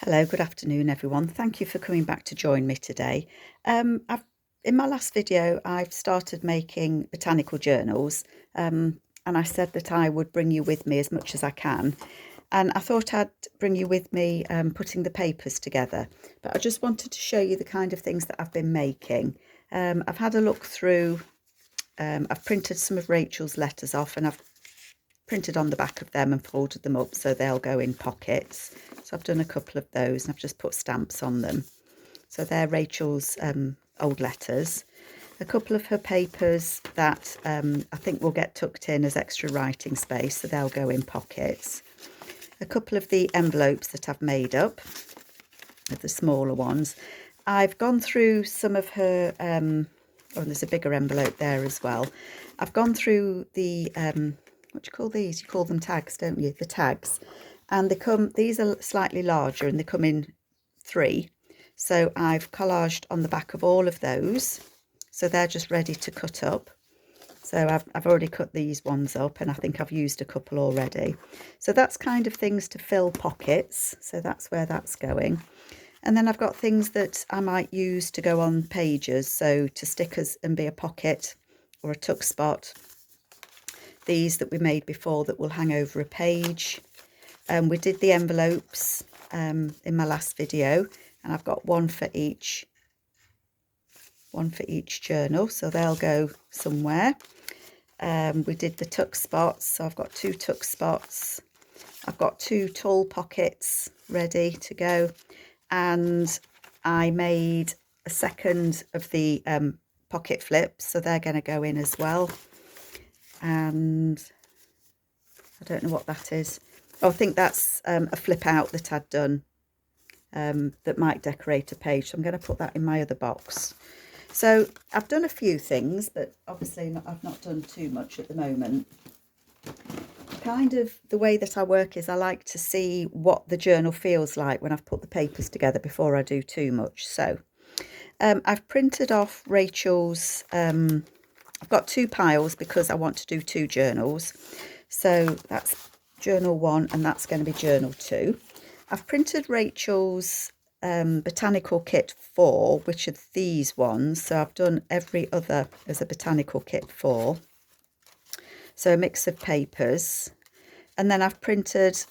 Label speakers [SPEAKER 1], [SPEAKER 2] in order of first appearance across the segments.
[SPEAKER 1] Hello, good afternoon, everyone. Thank you for coming back to join me today. In my last video, I've started making botanical journals, and I said that I would bring you with me as much as I can. And I thought I'd bring you with me putting the papers together. But I just wanted to show you the kind of things that I've been making. I've had a look through, I've printed some of Rachel's letters off, and I've printed on the back of them and folded them up so they'll go in pockets. So I've done a couple of those and I've just put stamps on them. So they're Rachel's old letters. A couple of her papers that I think will get tucked in as extra writing space, so they'll go in pockets. A couple of the envelopes that I've made up, of the smaller ones. I've gone through some of her, oh, there's a bigger envelope there as well. I've gone through the, what do you call these? You call them tags, don't you? The tags. And these are slightly larger and they come in 3. So I've collaged on the back of all of those. So they're just ready to cut up. So I've already cut these ones up and I think I've used a couple already. So that's kind of things to fill pockets. So that's where that's going. And then I've got things that I might use to go on pages. So to stick as and be a pocket or a tuck spot. These that we made before that will hang over a page. We did the envelopes in my last video, and I've got one for each journal, so they'll go somewhere. We did the tuck spots, so I've got 2 tuck spots. I've got 2 tall pockets ready to go, and I made a second of the pocket flips, so they're going to go in as well. And I don't know what that is. Oh, I think that's a flip out that I'd done that might decorate a page. So I'm going to put that in my other box. So I've done a few things, but obviously I've not done too much at the moment. Kind of the way that I work is I like to see what the journal feels like when I've put the papers together before I do too much. So I've printed off Rachel's, I've got 2 piles because I want to do 2 journals. So that's journal 1 and that's going to be journal 2. I've printed Rachel's botanical kit 4, which are these ones. So I've done every other as a botanical kit 4. So a mix of papers. And then I've printed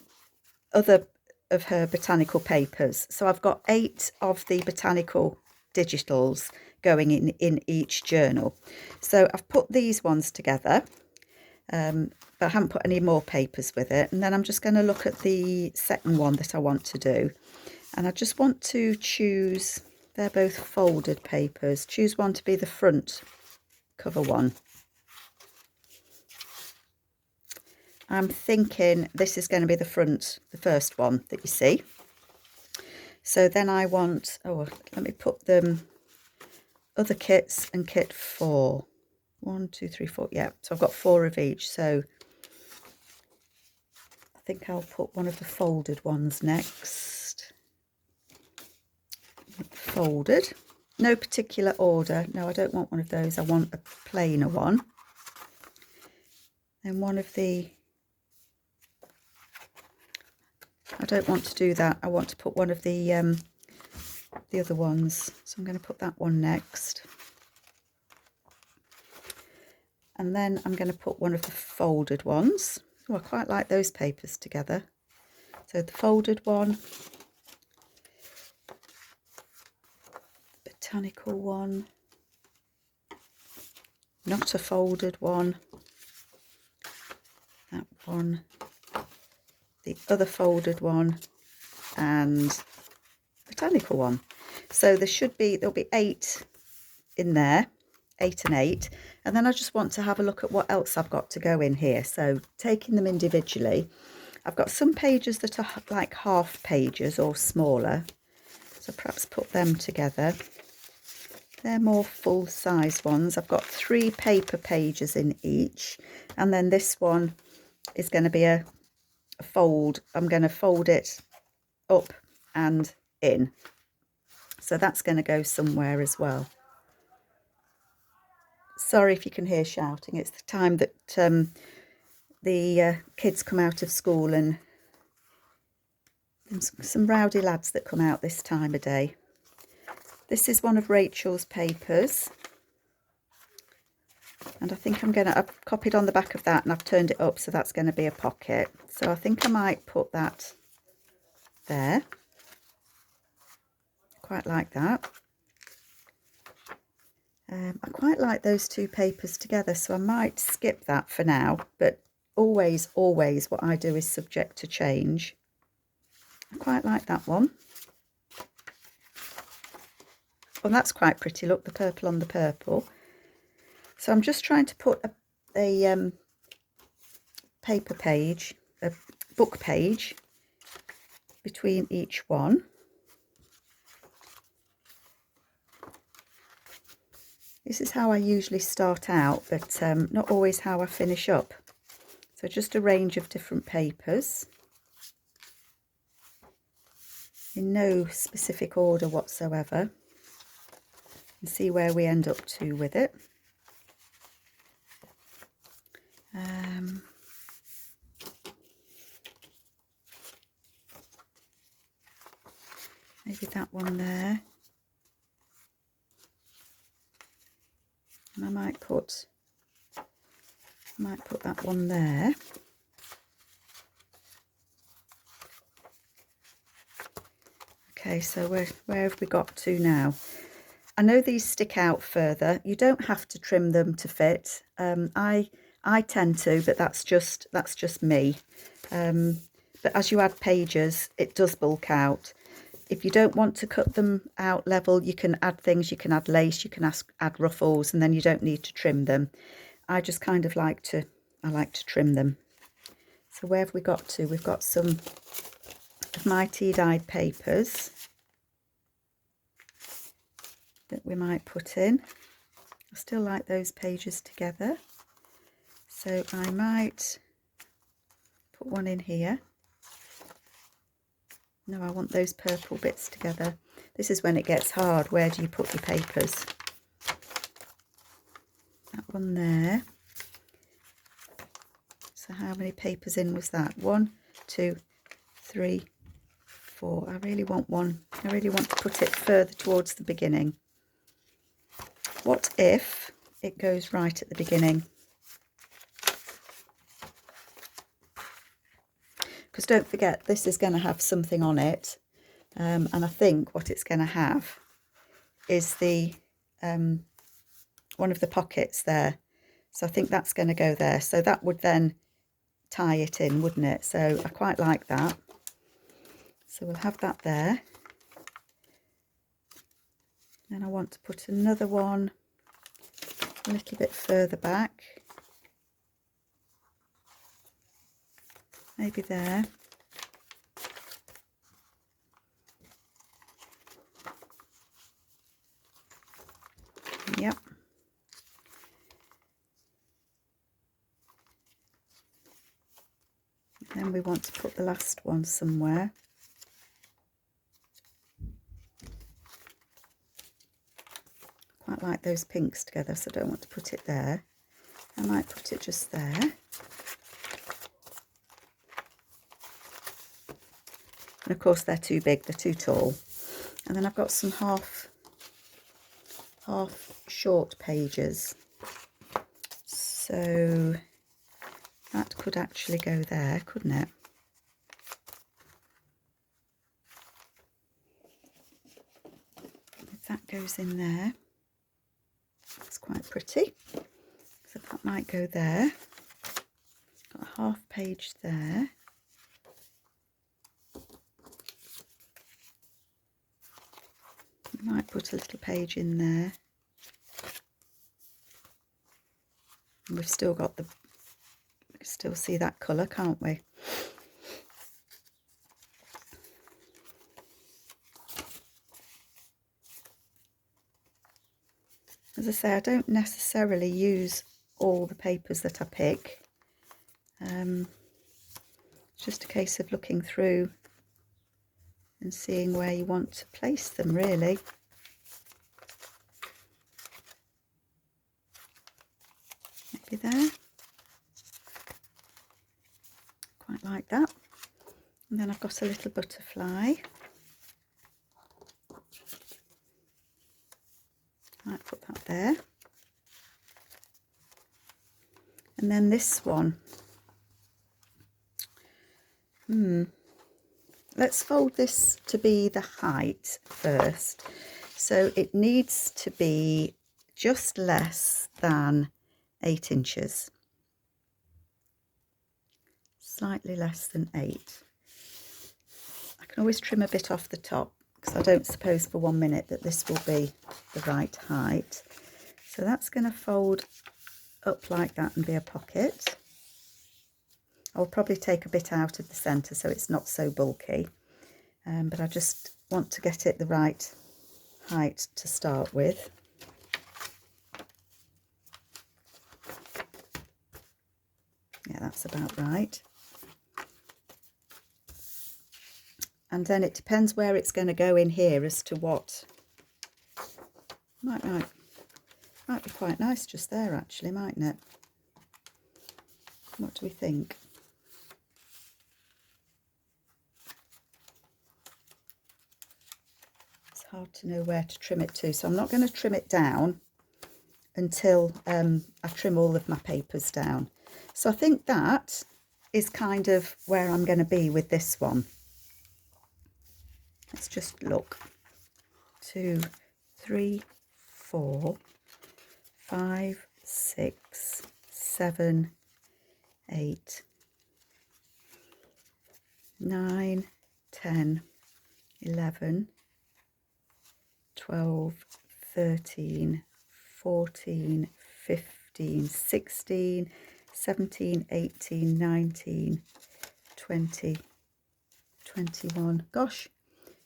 [SPEAKER 1] other of her botanical papers. So I've got 8 of the botanical digitals going in each journal. So I've put these ones together, but I haven't put any more papers with it. And then I'm just going to look at the second one that I want to do. And I just want to choose, they're both folded papers, choose one to be the front cover one. I'm thinking this is going to be the first one that you see. So then I want, oh, let me put them, other kits and kit 4. 1, 2, 3, 4, yeah. So I've got 4 of each. So I think I'll put one of the folded ones next. Folded. No particular order. No, I don't want one of those. I want a plainer one. Then one of the, I don't want to do that. I want to put one of the other ones. So I'm going to put that one next. And then I'm going to put one of the folded ones. Oh, I quite like those papers together. So the folded one, botanical one, not a folded one, that one, the other folded one, and botanical one. So there'll be 8 in there, 8 and 8. And then I just want to have a look at what else I've got to go in here. So taking them individually, I've got some pages that are like half pages or smaller. So perhaps put them together. They're more full-size ones. I've got 3 paper pages in each. And then this one is going to be a fold. I'm going to fold it up and in. So that's going to go somewhere as well. Sorry if you can hear shouting. It's the time that the kids come out of school and some rowdy lads that come out this time of day. This is one of Rachel's papers, and I think I've copied on the back of that and I've turned it up, so that's going to be a pocket. So I think I might put that there. Quite like that. I quite like those two papers together, so I might skip that for now, but always what I do is subject to change. I quite like that one. Well, that's quite pretty. Look, the purple on the purple. So I'm just trying to put a paper page, a book page between each one. This is how I usually start out, but not always how I finish up. So just a range of different papers in no specific order whatsoever, and see where we end up to with it. Maybe that one there. And I might put that one there. Okay, so where have we got to now? I know these stick out further. You don't have to trim them to fit. I tend to, but that's just me. But as you add pages, it does bulk out. If you don't want to cut them out level, you can add things. You can add lace, you can add ruffles, and then you don't need to trim them. I just kind of like to trim them. So where have we got to? We've got some of my tea-dyed papers that we might put in. I still like those pages together, so I might put one in here. No, I want those purple bits together. This is when it gets hard. Where do you put your papers? That one there. So how many papers in was that? 1, 2, 3, 4. I really want to put it further towards the beginning. What if it goes right at the beginning? Because don't forget, this is going to have something on it, and I think what it's going to have is the one of the pockets there. So I think that's going to go there. So that would then tie it in, wouldn't it? So I quite like that. So we'll have that there. Then I want to put another one a little bit further back. Maybe there. Yep. Then we want to put the last one somewhere. Quite like those pinks together, so I don't want to put it there. I might put it just there. And of course they're too big, they're too tall. And then I've got some half short pages. So that could actually go there, couldn't it? If that goes in there, that's quite pretty. So that might go there. Got a half page there. Might put a little page in there. And we've still got we can still see that colour, can't we? As I say, I don't necessarily use all the papers that I pick. It's just a case of looking through and seeing where you want to place them, really. Maybe there. Quite like that. And then I've got a little butterfly. I might put that there. And then this one. Let's fold this to be the height first. So it needs to be just less than 8 inches. Slightly less than 8. I can always trim a bit off the top because I don't suppose for 1 minute that this will be the right height. So that's going to fold up like that and be a pocket. I'll probably take a bit out of the centre so it's not so bulky, but I just want to get it the right height to start with. Yeah, that's about right. And then it depends where it's going to go in here as to what. Might be quite nice just there actually, mightn't it? What do we think? It's hard to know where to trim it to, so I'm not going to trim it down until I trim all of my papers down. So I think that is kind of where I'm going to be with this one. Let's just look. 2, 3, 4, 5, 6, 7, 8, 9, 10, 11, 12, 13, 14, 15, 16, 17, 18, 19, 20, 21, gosh,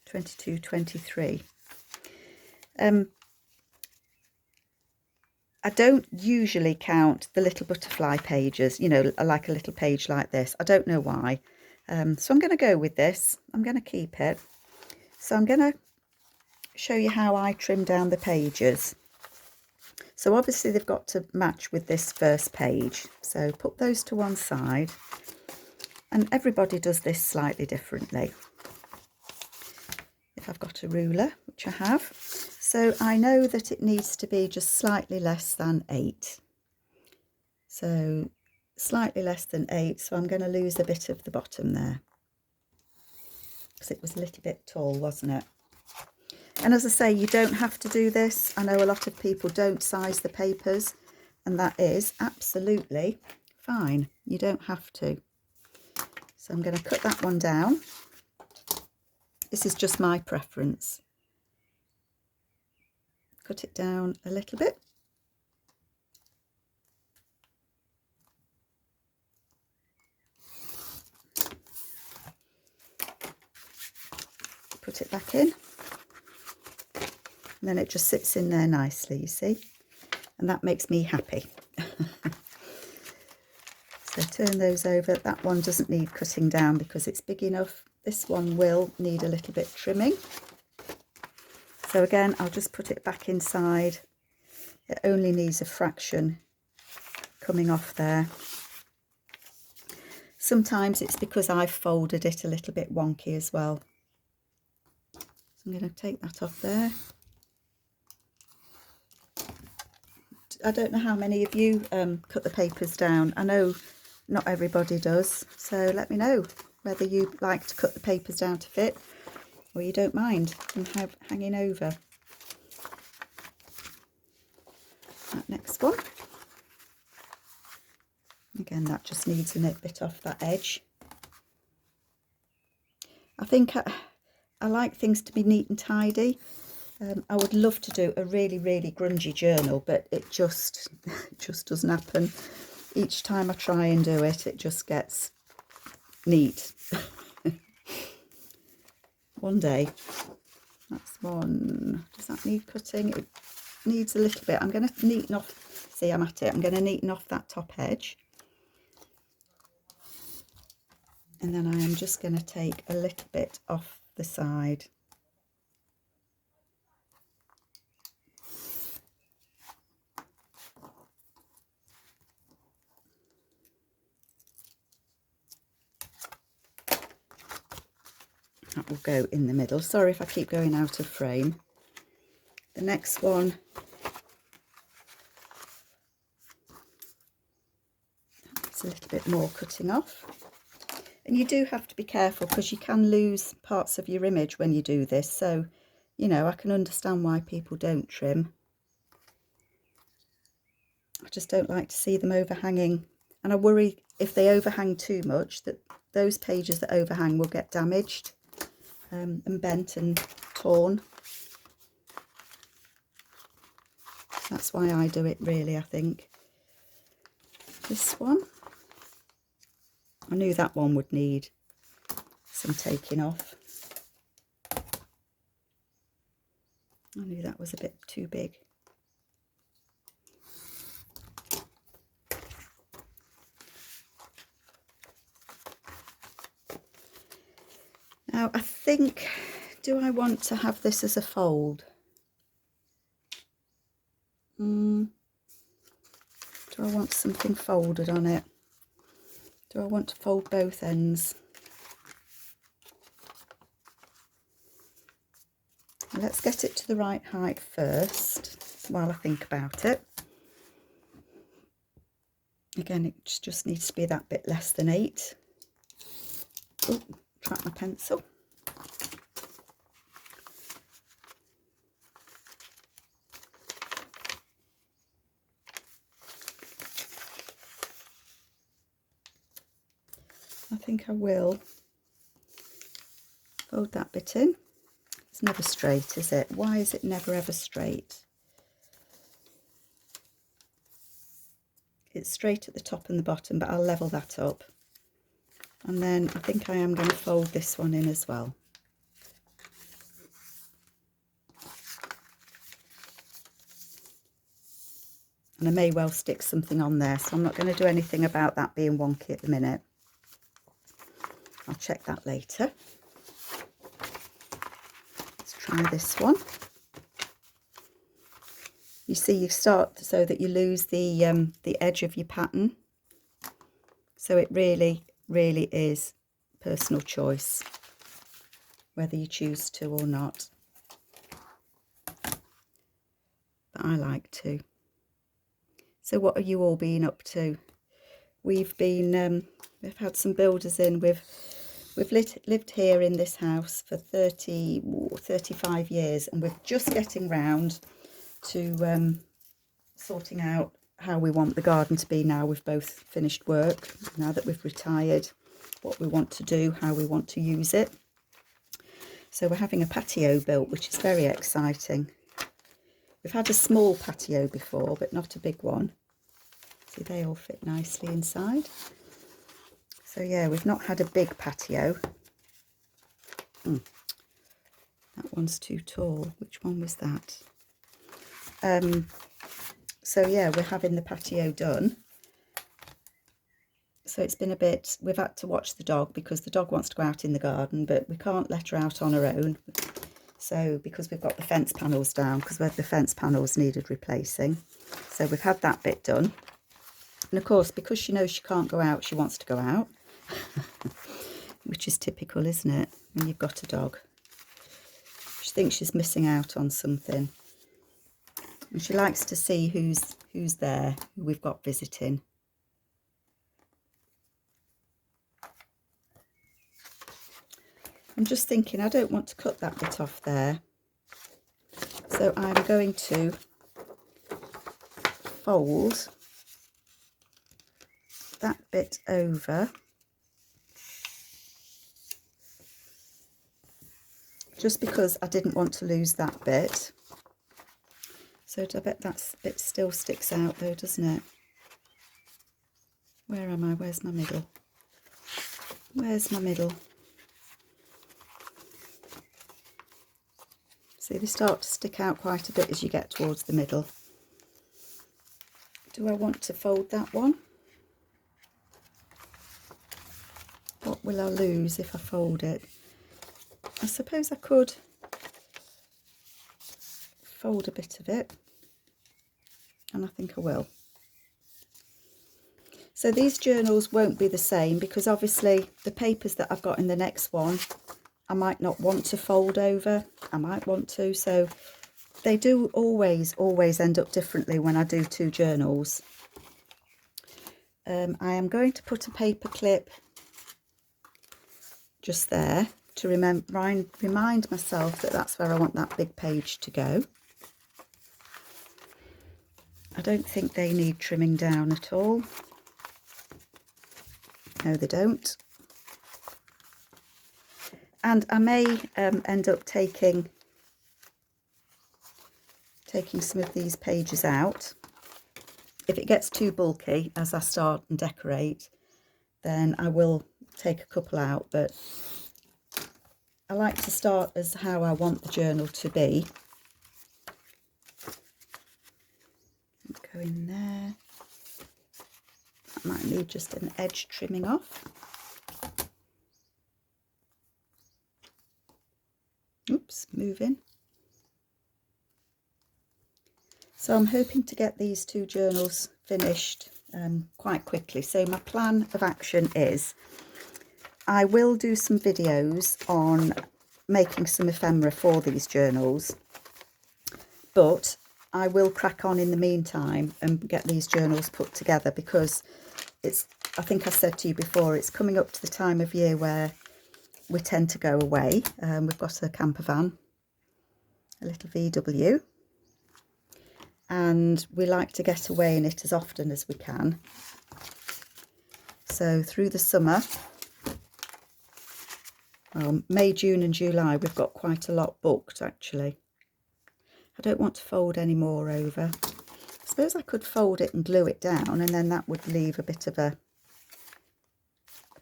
[SPEAKER 1] 22, 23. I don't usually count the little butterfly pages, you know, like a little page like this. I don't know why. So I'm going to go with this. I'm going to keep it. So I'm going to show you how I trim down the pages. So obviously they've got to match with this first page. So put those to one side. And everybody does this slightly differently. If I've got a ruler, which I have. So I know that it needs to be just slightly less than 8. So slightly less than 8, so I'm going to lose a bit of the bottom there. Because it was a little bit tall, wasn't it? And as I say, you don't have to do this. I know a lot of people don't size the papers, and that is absolutely fine. You don't have to. So I'm going to cut that one down. This is just my preference. Cut it down a little bit. Put it back in. And then it just sits in there nicely, you see. And that makes me happy. So turn those over. That one doesn't need cutting down because it's big enough. This one will need a little bit trimming. So again, I'll just put it back inside. It only needs a fraction coming off there. Sometimes it's because I've folded it a little bit wonky as well. So I'm going to take that off there. I don't know how many of you cut the papers down. I know not everybody does. So let me know whether you like to cut the papers down to fit or you don't mind them hanging over. That next one. Again, that just needs a bit off that edge. I think I like things to be neat and tidy. I would love to do a really, really grungy journal, but it just doesn't happen. Each time I try and do it, it just gets neat. One day. That's one. Does that need cutting? It needs a little bit. I'm going to neaten off. See, I'm at it. I'm going to neaten off that top edge. And then I am just going to take a little bit off the side. that will go in the middle. Sorry if I keep going out of frame. The next one, it's a little bit more cutting off. And you do have to be careful because you can lose parts of your image when you do this. So, you know, I can understand why people don't trim. I just don't like to see them overhanging. And I worry if they overhang too much that those pages that overhang will get damaged and bent and torn. That's why I do it, really, I think. This one, I knew that one would need some taking off. I knew that was a bit too big. Now I think, do I want to have this as a fold? Do I want something folded on it? Do I want to fold both ends? Let's get it to the right height first while I think about it. Again, it just needs to be that bit less than 8. Oh, trap my pencil. I think I will fold that bit in. It's never straight, is it? Why is it never ever straight? It's straight at the top and the bottom, but I'll level that up. And then I think I am going to fold this one in as well. And I may well stick something on there, so I'm not going to do anything about that being wonky at the minute. I'll check that later. Let's try this one. You see, you start so that you lose the edge of your pattern. So it really is personal choice, whether you choose to or not. But I like to. So what have you all been up to? We've been, we've had some builders in. We've lived here in this house for 35 years, and we're just getting round to sorting out how we want the garden to be now we've both finished work, now that we've retired, what we want to do, how we want to use it. So we're having a patio built, which is very exciting. We've had a small patio before, but not a big one. See, they all fit nicely inside. So yeah, we've not had a big patio. That one's too tall. Which one was that? So yeah, we're having the patio done. So it's been a bit, we've had to watch the dog because the dog wants to go out in the garden, but we can't let her out on her own. So because we've got the fence panels down, because the fence panels needed replacing. So we've had that bit done. And of course, because she knows she can't go out, she wants to go out. Which is typical, isn't it, when you've got a dog? She thinks she's missing out on something. And she likes to see who's there, who we've got visiting. I'm just thinking I don't want to cut that bit off there. So I'm going to fold that bit over. Just because I didn't want to lose that bit. So I bet that bit still sticks out though, doesn't it? Where am I? Where's my middle? Where's my middle? See, they start to stick out quite a bit as you get towards the middle. Do I want to fold that one? What will I lose if I fold it? I suppose I could fold a bit of it, and I think I will. So these journals won't be the same because obviously the papers that I've got in the next one I might not want to fold over. I might want to. So they do always end up differently when I do two journals. I am going to put a paper clip just there to remind myself that that's where I want that big page to go. I don't think they need trimming down at all. No, they don't. And I may end up taking some of these pages out. If it gets too bulky as I start and decorate, then I will take a couple out, but I like to start as how I want the journal to be. Go in there. That might need just an edge trimming off. Oops, moving. So I'm hoping to get these two journals finished quite quickly. So my plan of action is I will do some videos on making some ephemera for these journals, but I will crack on in the meantime and get these journals put together, because I think I said to you before, it's coming up to the time of year where we tend to go away. We've got a camper van, a little VW, and we like to get away in it as often as we can. So through the summer, May, June and July, we've got quite a lot booked actually. I don't want to fold any more over. I suppose I could fold it and glue it down, and then that would leave a bit of a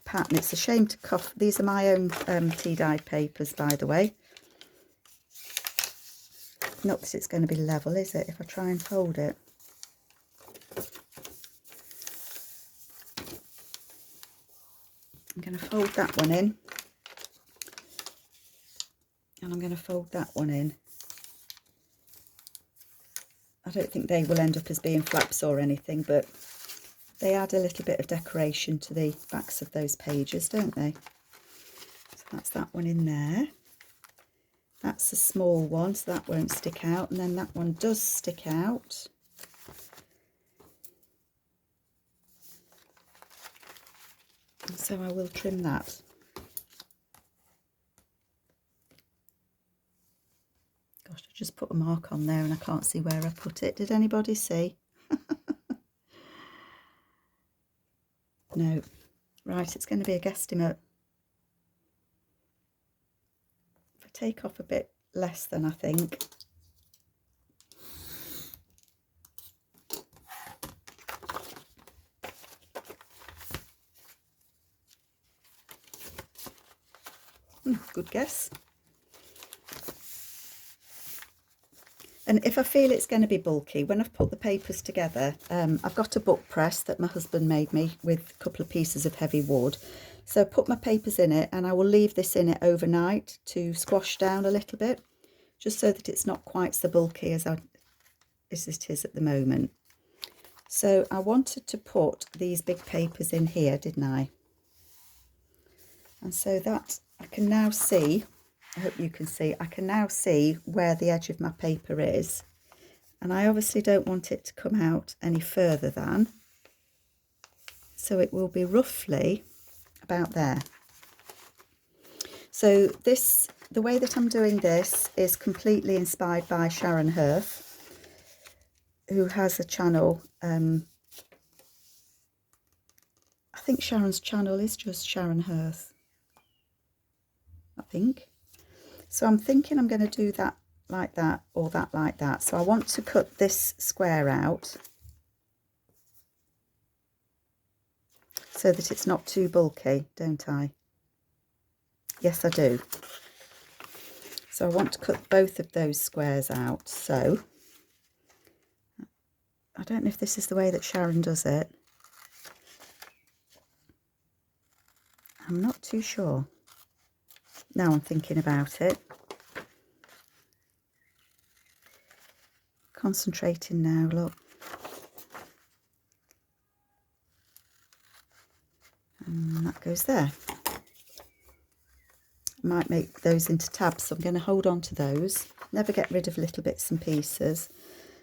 [SPEAKER 1] pattern. It's a shame to cuff. These are my own tea dyed papers, by the way. Not that it's going to be level, is it, if I try and fold it? I'm going to fold that one in, and I'm going to fold that one in. I don't think they will end up as being flaps or anything, but they add a little bit of decoration to the backs of those pages, don't they? So that's that one in there. That's a small one, so that won't stick out, and then that one does stick out. And so I will trim that. Gosh, I just put a mark on there and I can't see where I put it. Did anybody see? No. Right, it's going to be a guesstimate. If I take off a bit less than I think. Good guess. And if I feel it's going to be bulky, when I've put the papers together, I've got a book press that my husband made me with a couple of pieces of heavy wood. So I put my papers in it, and I will leave this in it overnight to squash down a little bit, just so that it's not quite so bulky as it is at the moment. So I wanted to put these big papers in here, didn't I? And so that I can now see, I hope you can see, I can now see where the edge of my paper is. And I obviously don't want it to come out any further than, so it will be roughly about there. So the way that I'm doing this is completely inspired by Sharon Hirth, who has a channel. I think Sharon's channel is just Sharon Hirth, I think. So I'm thinking I'm going to do that like that, or that like that. So I want to cut this square out so that it's not too bulky, don't I? Yes, I do. So I want to cut both of those squares out. So I don't know if this is the way that Sharon does it. I'm not too sure. Now I'm thinking about it. Concentrating now, look. And that goes there. might make those into tabs, so I'm going to hold on to those. Never get rid of little bits and pieces.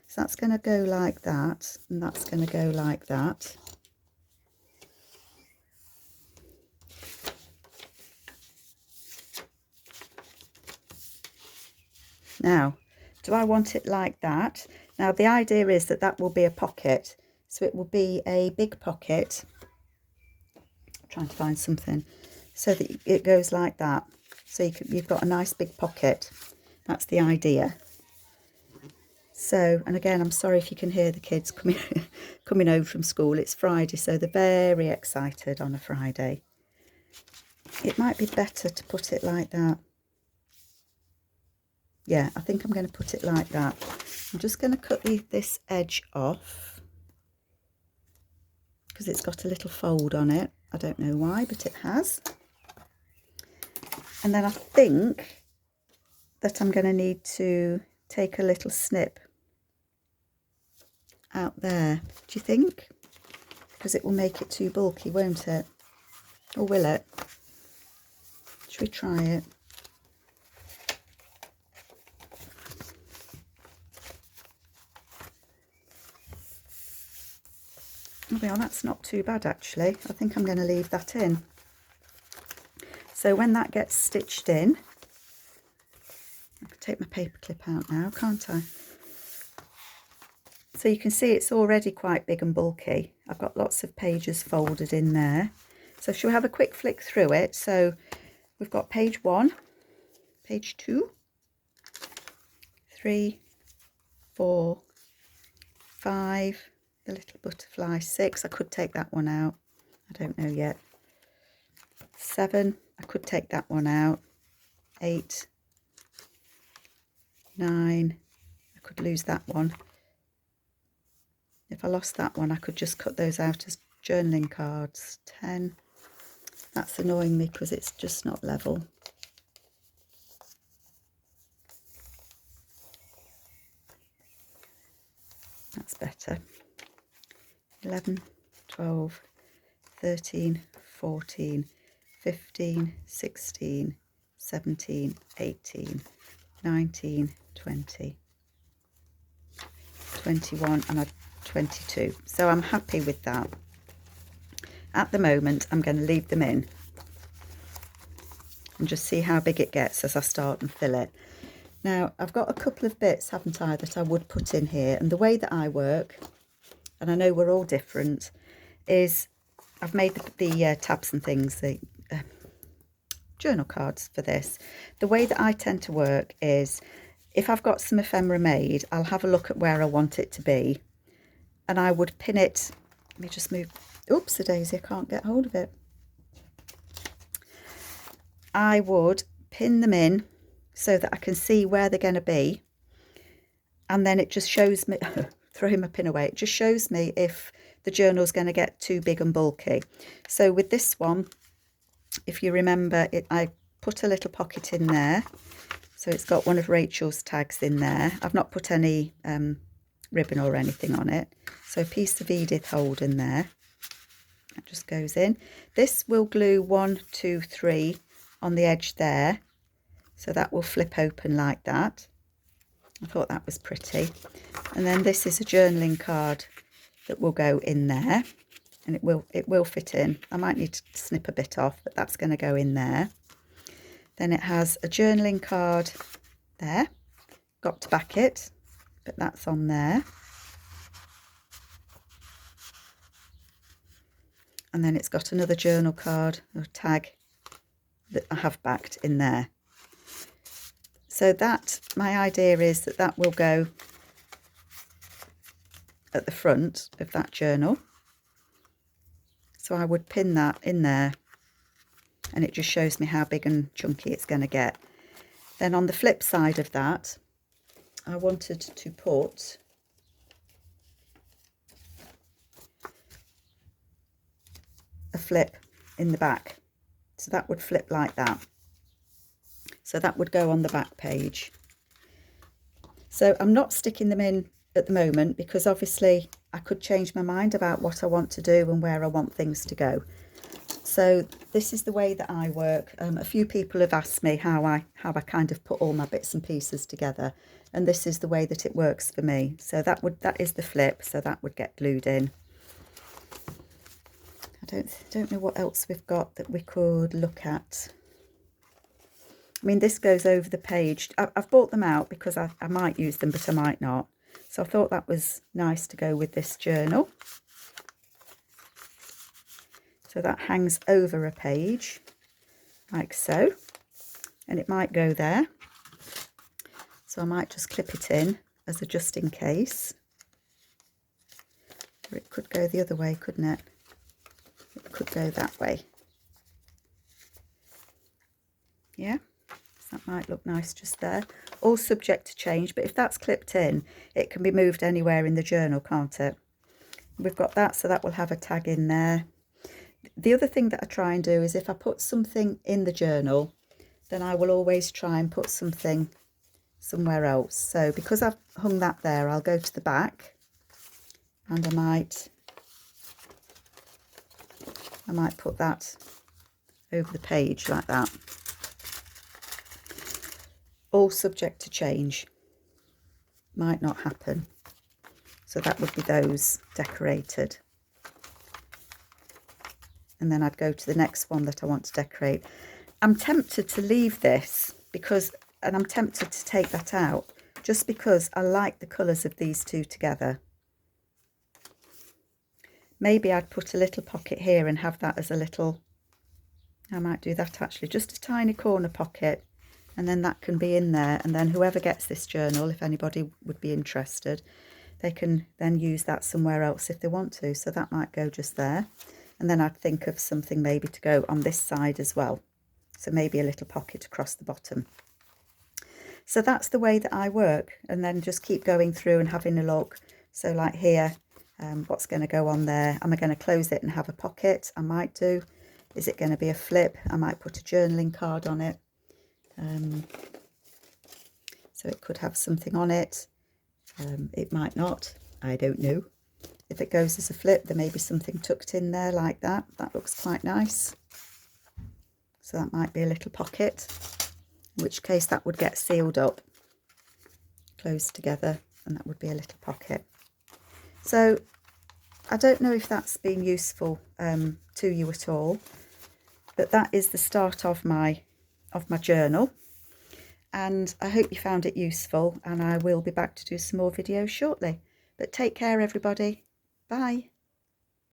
[SPEAKER 1] So that's going to go like that, and that's going to go like that. Now, do I want it like that? Now, the idea is that that will be a pocket. So it will be a big pocket. I'm trying to find something so that it goes like that. So you've got a nice big pocket. That's the idea. So, and again, I'm sorry if you can hear the kids coming over from school. It's Friday, so they're very excited on a Friday. It might be better to put it like that. Yeah, I think I'm going to put it like that. I'm just going to cut this edge off because it's got a little fold on it. I don't know why, but it has. And then I think that I'm going to need to take a little snip out there. Do you think? Because it will make it too bulky, won't it? Or will it? Should we try it? Oh, well, that's not too bad actually. I think I'm going to leave that in. So when that gets stitched in, I can take my paper clip out now, can't I? So you can see it's already quite big and bulky. I've got lots of pages folded in there. So shall we have a quick flick through it? So we've got page 1, page 2, 3, 4, 5, the little butterfly, 6. I could take that one out. I don't know yet. 7. I could take that one out. 8, 9. I could lose that one. If I lost that one, I could just cut those out as journaling cards. 10. That's annoying me because it's just not level. That's better. 11, 12, 13, 14, 15, 16, 17, 18, 19, 20, 21 and 22. So I'm happy with that. At the moment, I'm going to leave them in and just see how big it gets as I start and fill it. Now, I've got a couple of bits, haven't I, that I would put in here. And the way that I work, and I know we're all different, is I've made the tabs and things, the journal cards for this. The way that I tend to work is if I've got some ephemera made, I'll have a look at where I want it to be. And I would pin it, let me just move, oops, a daisy, I can't get hold of it. I would pin them in so that I can see where they're going to be. And then it just shows me, throwing my pin away, it just shows me if the journal's going to get too big and bulky. So with this one, if you remember, I put a little pocket in there. So it's got one of Rachel's tags in there. I've not put any ribbon or anything on it. So a piece of Edith hold in there. That just goes in. This will glue 1, 2, 3 on the edge there. So that will flip open like that. I thought that was pretty. And then this is a journaling card that will go in there. And it will fit in. I might need to snip a bit off, but that's going to go in there. Then it has a journaling card there. Got to back it, but that's on there. And then it's got another journal card or tag that I have backed in there. So that, my idea is that that will go at the front of that journal. So I would pin that in there and it just shows me how big and chunky it's going to get. Then on the flip side of that, I wanted to put a flip in the back. So that would flip like that. So that would go on the back page. So I'm not sticking them in at the moment because obviously I could change my mind about what I want to do and where I want things to go. So this is the way that I work. A few people have asked me how I kind of put all my bits and pieces together, and this is the way that it works for me. So that is the flip, so that would get glued in. I don't know what else we've got that we could look at. I mean, this goes over the page. I've bought them out because I might use them, but I might not. So I thought that was nice to go with this journal. So that hangs over a page, like so. And it might go there. So I might just clip it in as a just in case. Or it could go the other way, couldn't it? It could go that way. Yeah, so that might look nice just there. All subject to change, but if that's clipped in, it can be moved anywhere in the journal, can't it? We've got that, so that will have a tag in there. The other thing that I try and do is if I put something in the journal, then I will always try and put something somewhere else. So because I've hung that there, I'll go to the back and I might put that over the page like that. All subject to change. Might not happen. So that would be those decorated. And then I'd go to the next one that I want to decorate. I'm tempted to leave this and I'm tempted to take that out just because I like the colours of these two together. Maybe I'd put a little pocket here and have that as a little, I might do that actually, just a tiny corner pocket, and then that can be in there, and then whoever gets this journal, if anybody would be interested, they can then use that somewhere else if they want to. So that might go just there. And then I'd think of something maybe to go on this side as well. So maybe a little pocket across the bottom. So that's the way that I work, and then just keep going through and having a look. So like here, what's going to go on there? Am I going to close it and have a pocket? I might do. Is it going to be a flip? I might put a journaling card on it. So it could have something on it. It might not. I don't know. If it goes as a flip, there may be something tucked in there like that. That looks quite nice. So that might be a little pocket, in which case that would get sealed up, closed together, and that would be a little pocket. So I don't know if that's been useful to you at all, but that is the start of my journal, and I hope you found it useful, and I will be back to do some more videos shortly. But take care, everybody. Bye.